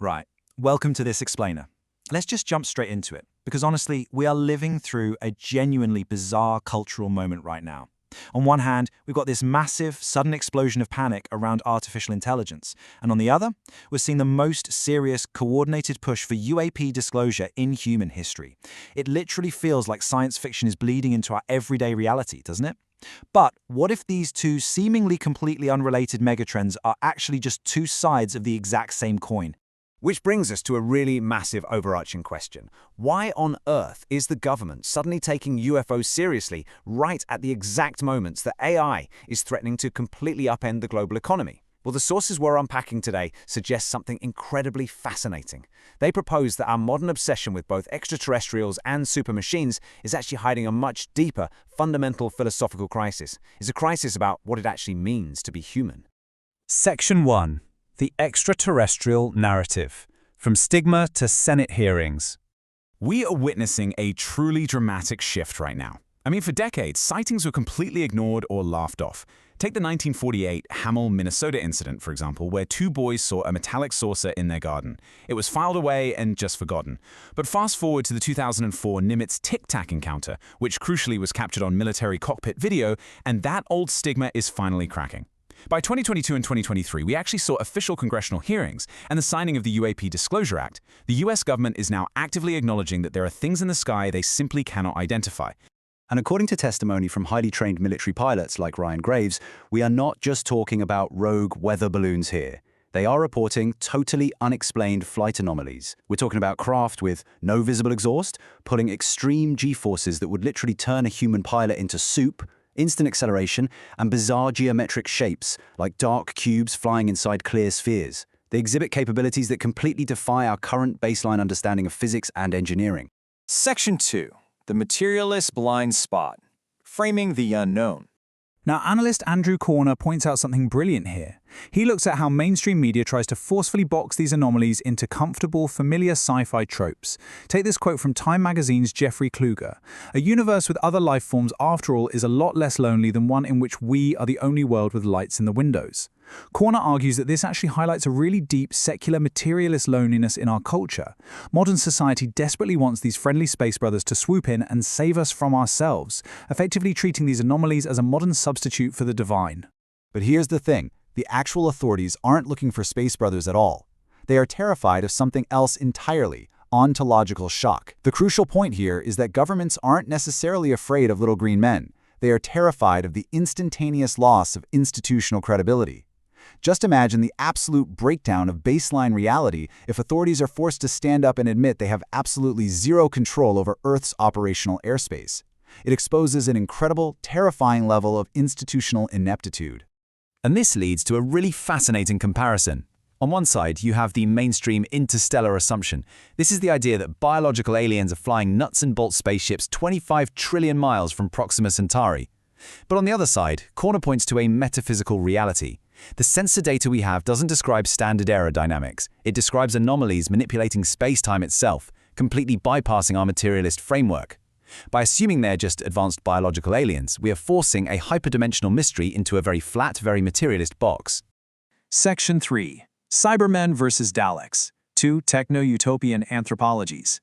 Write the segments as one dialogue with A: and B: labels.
A: Right. Welcome to this explainer. Let's just jump straight into it, because honestly, we are living through a genuinely bizarre cultural moment right now. On one hand, we've got this massive, sudden explosion of panic around artificial intelligence, and on the other, we're seeing the most serious, coordinated push for UAP disclosure in human history. It literally feels like science fiction is bleeding into our everyday reality, doesn't it? But what if these two seemingly completely unrelated megatrends are actually just two sides of the exact same coin?
B: Which brings us to a really massive overarching question. Why on earth is the government suddenly taking UFOs seriously right at the exact moments that AI is threatening to completely upend the global economy? Well, the sources we're unpacking today suggest something incredibly fascinating. They propose that our modern obsession with both extraterrestrials and supermachines is actually hiding a much deeper, fundamental philosophical crisis. It's a crisis about what it actually means to be human.
C: Section 1. The extraterrestrial narrative. From stigma to Senate hearings.
D: We are witnessing a truly dramatic shift right now. I mean, for decades, sightings were completely ignored or laughed off. Take the 1948 Hamel, Minnesota incident, for example, where two boys saw a metallic saucer in their garden. It was filed away and just forgotten. But fast forward to the 2004 Nimitz Tic Tac encounter, which crucially was captured on military cockpit video, and that old stigma is finally cracking. By 2022 and 2023, we actually saw official congressional hearings and the signing of the UAP Disclosure Act. The US government is now actively acknowledging that there are things in the sky they simply cannot identify.
E: And according to testimony from highly trained military pilots like Ryan Graves, we are not just talking about rogue weather balloons here. They are reporting totally unexplained flight anomalies. We're talking about craft with no visible exhaust, pulling extreme G-forces that would literally turn a human pilot into soup, instant acceleration, and bizarre geometric shapes, like dark cubes flying inside clear spheres. They exhibit capabilities that completely defy our current baseline understanding of physics and engineering.
A: Section 2. The Materialist Blind Spot. Framing the Unknown.
C: Now, analyst Andrew Corner points out something brilliant here. He looks at how mainstream media tries to forcefully box these anomalies into comfortable, familiar sci-fi tropes. Take this quote from Time magazine's Jeffrey Kluger. "A universe with other life forms, after all, is a lot less lonely than one in which we are the only world with lights in the windows." Corner argues that this actually highlights a really deep, secular, materialist loneliness in our culture. Modern society desperately wants these friendly space brothers to swoop in and save us from ourselves, effectively treating these anomalies as a modern substitute for the divine.
F: But here's the thing. The actual authorities aren't looking for space brothers at all. They are terrified of something else entirely, ontological shock. The crucial point here is that governments aren't necessarily afraid of little green men. They are terrified of the instantaneous loss of institutional credibility. Just imagine the absolute breakdown of baseline reality if authorities are forced to stand up and admit they have absolutely zero control over Earth's operational airspace. It exposes an incredible, terrifying level of institutional ineptitude.
E: And this leads to a really fascinating comparison. On one side, you have the mainstream interstellar assumption. This is the idea that biological aliens are flying nuts and bolts spaceships 25 trillion miles from Proxima Centauri. But on the other side, Corner points to a metaphysical reality. The sensor data we have doesn't describe standard error dynamics. It describes anomalies manipulating space-time itself, completely bypassing our materialist framework. By assuming they're just advanced biological aliens, we are forcing a hyperdimensional mystery into a very flat, very materialist box.
A: Section 3. Cybermen versus Daleks. Two techno-utopian anthropologies.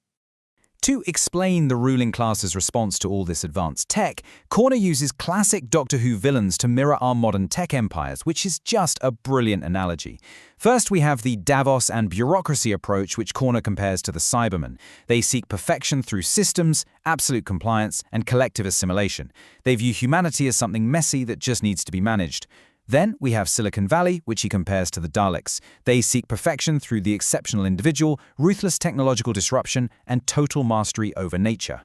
A: To explain the ruling class's response to all this advanced tech, Corner uses classic Doctor Who villains to mirror our modern tech empires, which is just a brilliant analogy. First, we have the Davos and bureaucracy approach, which Corner compares to the Cybermen. They seek perfection through systems, absolute compliance, and collective assimilation. They view humanity as something messy that just needs to be managed. Then we have Silicon Valley, which he compares to the Daleks. They seek perfection through the exceptional individual, ruthless technological disruption, and total mastery over nature.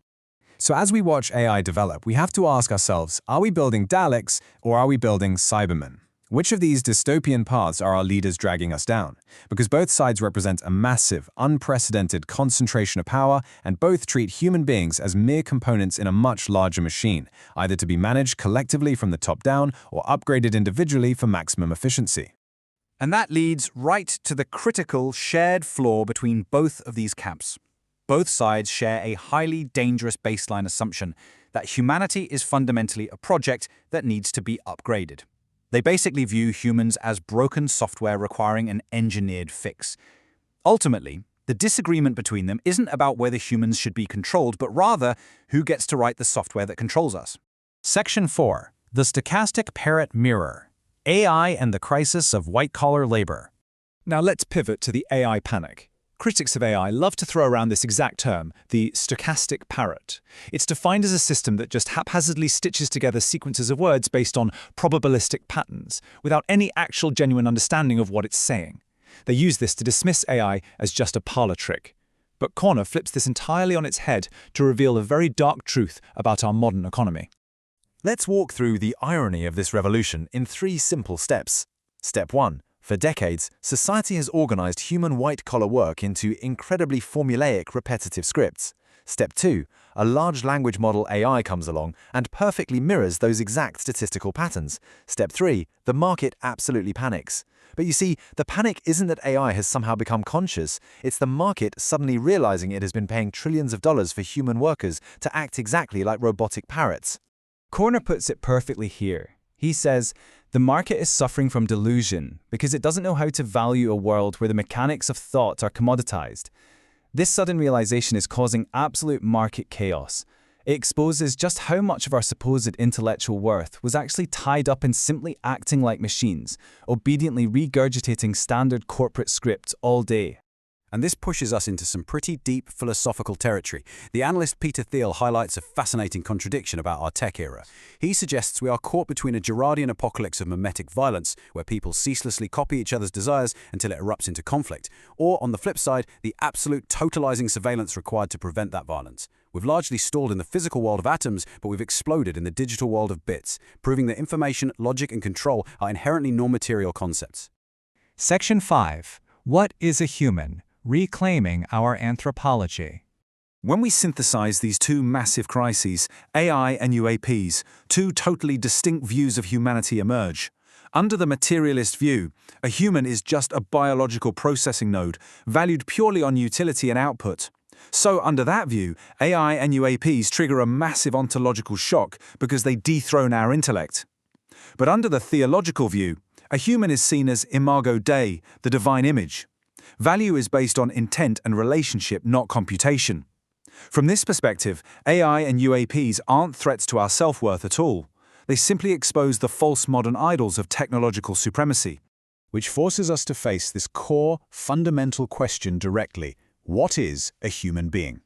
G: So as we watch AI develop, we have to ask ourselves, are we building Daleks or are we building Cybermen? Which of these dystopian paths are our leaders dragging us down? Because both sides represent a massive, unprecedented concentration of power, and both treat human beings as mere components in a much larger machine, either to be managed collectively from the top down or upgraded individually for maximum efficiency.
C: And that leads right to the critical shared flaw between both of these camps. Both sides share a highly dangerous baseline assumption that humanity is fundamentally a project that needs to be upgraded. They basically view humans as broken software requiring an engineered fix. Ultimately, the disagreement between them isn't about whether humans should be controlled, but rather who gets to write the software that controls us. Section 4. The Stochastic Parrot Mirror. AI and the Crisis of White-Collar Labor. Now let's pivot to the AI panic. Critics of AI love to throw around this exact term, the stochastic parrot. It's defined as a system that just haphazardly stitches together sequences of words based on probabilistic patterns, without any actual genuine understanding of what it's saying. They use this to dismiss AI as just a parlor trick. But Corner flips this entirely on its head to reveal a very dark truth about our modern economy.
E: Let's walk through the irony of this revolution in 3 simple steps. Step 1. For decades, society has organized human white-collar work into incredibly formulaic, repetitive scripts. Step 2. A large language model AI comes along and perfectly mirrors those exact statistical patterns. Step 3. The market absolutely panics. But you see, the panic isn't that AI has somehow become conscious. It's the market suddenly realizing it has been paying trillions of dollars for human workers to act exactly like robotic parrots.
C: Corner puts it perfectly here. He says, the market is suffering from delusion because it doesn't know how to value a world where the mechanics of thought are commoditized. This sudden realization is causing absolute market chaos. It exposes just how much of our supposed intellectual worth was actually tied up in simply acting like machines, obediently regurgitating standard corporate scripts all day.
H: And this pushes us into some pretty deep philosophical territory. The analyst Peter Thiel highlights a fascinating contradiction about our tech era. He suggests we are caught between a Girardian apocalypse of mimetic violence, where people ceaselessly copy each other's desires until it erupts into conflict, or, on the flip side, the absolute totalizing surveillance required to prevent that violence. We've largely stalled in the physical world of atoms, but we've exploded in the digital world of bits, proving that information, logic, and control are inherently non-material concepts.
C: Section 5. What is a human? Reclaiming our anthropology.
D: When we synthesize these 2 massive crises, AI and UAPs, 2 totally distinct views of humanity emerge. Under the materialist view, a human is just a biological processing node, valued purely on utility and output. So under that view, AI and UAPs trigger a massive ontological shock because they dethrone our intellect. But under the theological view, a human is seen as imago Dei, the divine image. Value is based on intent and relationship, not computation. From this perspective, AI and UAPs aren't threats to our self-worth at all. They simply expose the false modern idols of technological supremacy.
G: Which forces us to face this core, fundamental question directly: what is a human being?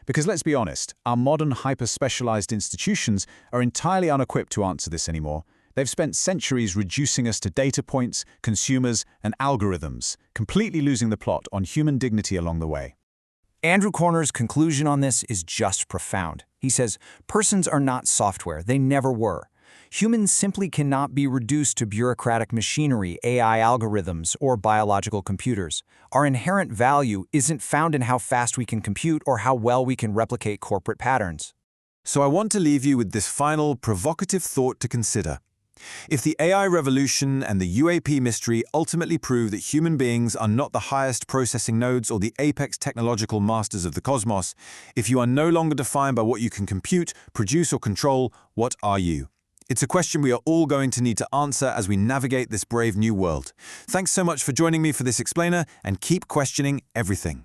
G: Because let's be honest, our modern hyper-specialized institutions are entirely unequipped to answer this anymore. They've spent centuries reducing us to data points, consumers, and algorithms, completely losing the plot on human dignity along the way.
I: Andrew Corner's conclusion on this is just profound. He says, persons are not software. They never were. Humans simply cannot be reduced to bureaucratic machinery, AI algorithms, or biological computers. Our inherent value isn't found in how fast we can compute or how well we can replicate corporate patterns.
D: So I want to leave you with this final provocative thought to consider. If the AI revolution and the UAP mystery ultimately prove that human beings are not the highest processing nodes or the apex technological masters of the cosmos, if you are no longer defined by what you can compute, produce, or control, what are you? It's a question we are all going to need to answer as we navigate this brave new world. Thanks so much for joining me for this explainer, and keep questioning everything.